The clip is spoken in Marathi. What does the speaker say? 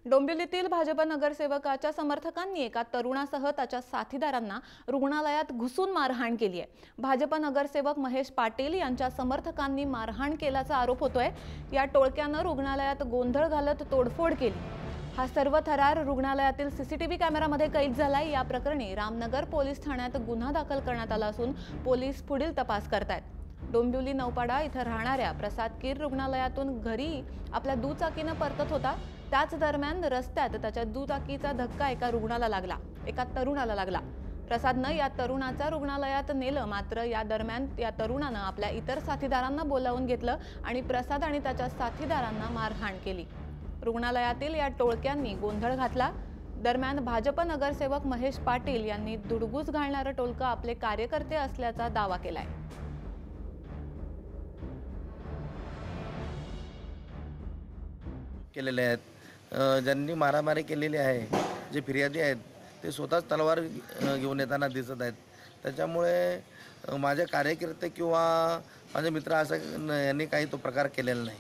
डोंबिवलीतील भाजप नगरसेवकाच्या समर्थकांनी एका तरुणासह त्याच्या साथीदारांना रुग्णालयात घुसून मारहाण केली आहे। भाजप नगरसेवक महेश पाटील यांच्या समर्थकांनी मारहाण केल्याचा आरोप होतोय। या टोळक्यानं रुग्णालयात गोंधळ घालत तोडफोड केली। हा सर्व थरार रुग्णालयातील सीसीटीव्ही कॅमेरामध्ये कैद झालाय। या प्रकरणी रामनगर पोलीस ठाण्यात गुन्हा दाखल करण्यात आला असून पोलीस पुढील तपास करतायत। डोंबिवली नौपाडा इथं राहणाऱ्या प्रसाद कीर रुग्णालयातून घरी आपल्या दुचाकीनं परतत होता। त्याच दरम्यान रस्त्यात त्याच्या दुचाकीचा धक्का एका तरुणाला लागला। प्रसादनं या तरुणाचा रुग्णालयात नेलं, मात्र या दरम्यान या तरुणानं आपल्या इतर साथीदारांना बोलावून घेतलं आणि प्रसाद आणि त्याच्या साथीदारांना मारहाण केली। रुग्णालयातील या टोळक्यांनी गोंधळ घातला। दरम्यान भाजप नगरसेवक महेश पाटील यांनी दुडगूस घालणारं टोळकं आपले कार्यकर्ते असल्याचा दावा केलाय। केलेले आहेत, ज्यांनी मारामारी केलेली आहे, जे फिर्यादी आहेत ते स्वतःच तलवार घेऊन येताना दिसत आहेत। त्याच्यामुळे माझे कार्यकर्ते किंवा माझे मित्र असं यांनी काही तो प्रकार केलेला नाही।